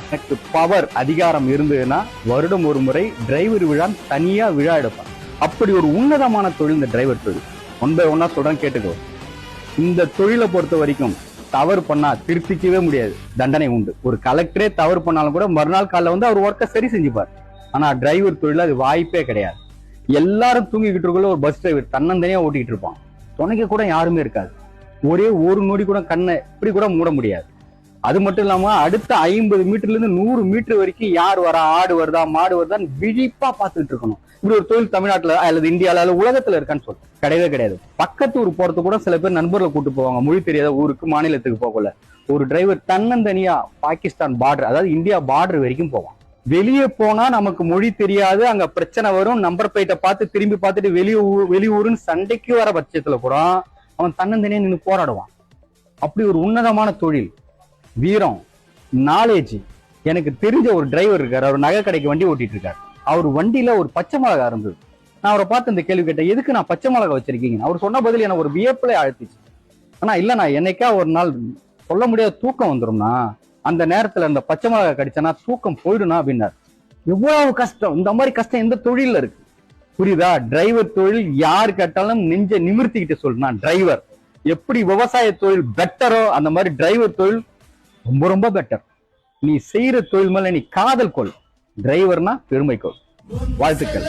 எனக்கு பவர் அதிகாரம் இருந்ததுன்னா வருடம் ஒரு முறை டிரைவர் விழா தனியா விழா எடுப்பான். அப்படி ஒரு உன்னதமான தொழில் இந்த டிரைவர் தொழில். ஒன் பை ஒன்னா சொல்றேன், கேட்டுக்கோ. இந்த தொழிலை பொறுத்த வரைக்கும் தவறு பண்ணா திருத்திக்கவே முடியாது, தண்டனை உண்டு. ஒரு கலெக்டரே தவறு பண்ணாலும் கூட மறுநாள் காலைல வந்து அவர் ஒர்க்கை சரி செஞ்சுப்பார். ஆனா டிரைவர் தொழில் அது வாய்ப்பே கிடையாது. எல்லாரும் தூங்கிக்கிட்டு இருக்குள்ள ஒரு பஸ் டிரைவர் தன்னந்தனியா ஓட்டிட்டு இருப்பான். துணைக்க கூட யாருமே இருக்காது. ஒரே ஒரு நொடி கூட கண்ணை இப்படி கூட மூட முடியாது. அது மட்டும் இல்லாம அடுத்த 50 மீட்டர்ல இருந்து 100 மீட்டர் வரைக்கும் யார் வரா, ஆடு வருதா மாடு வருதான்னு விழிப்பா பார்த்துட்டு இருக்கணும். இப்படி ஒரு தொழில் தமிழ்நாட்டுல அல்லது இந்தியால அல்லது உலகத்துல இருக்கான்னு சொல்ல கிடையவே கிடையாது. பக்கத்து ஊர் போறது கூட சில பேர் நண்பர்களை கூட்டு போவாங்க, மொழி தெரியாத ஊருக்கு மாநிலத்துக்கு போகல. ஒரு டிரைவர் தன்னந்தனியா பாகிஸ்தான் பார்டர், அதாவது இந்தியா பார்டர் வரைக்கும் போவான். வெளியே போனா நமக்கு மொழி தெரியாது, அங்க பிரச்சனை வரும், நம்பர் பிளேட்டை பார்த்து திரும்பி பார்த்துட்டு வெளியூருன்னு சண்டைக்கு வர பட்சத்துல கூட அவன் தன்னந்தனியா நின்று போராடுவான். அப்படி ஒரு உன்னதமான தொழில், வீரம், நாலேஜ். எனக்கு தெரிஞ்ச ஒரு டிரைவர் இருக்காரு, அவர் நகை கடைக்கு வண்டி ஓட்டிட்டு இருக்காரு. அவர் வண்டியில ஒரு பச்சை மிளகா இருந்தது. நான் அவரை பார்த்து இந்த கேள்வி கேட்டேன், எதுக்கு நான் பச்சை மிளகா வச்சிருக்கீங்க? அவர் சொன்ன பதில் எனக்கு ஒரு வியப்பிலே அழுத்திச்சு. ஆனா இல்ல, நான் என்னைக்கா ஒரு நாள் சொல்ல முடியாத தூக்கம் வந்துடும்னா அந்த நேரத்துல அந்த பச்சை மிளகா கடிச்சனா தூக்கம் போயிடுனா அப்படின்னாரு. எவ்வளவு கஷ்டம், இந்த மாதிரி கஷ்டம் எந்த தொழில இருக்கு புரியுதா? டிரைவர் தொழில் யாரு கேட்டாலும் நெஞ்ச நிமிர்த்திக்கிட்டு சொல்லுனா, டிரைவர் எப்படி விவசாய தொழில் பெட்டரோ அந்த மாதிரி டிரைவர் தொழில் ரொம்ப ரொம்ப பெட்டர். நீ செய்யற தொழில் மேல நீ காதல் கொள், டிரைவர்னா பெருமை கொள். வாழ்த்துக்கள்.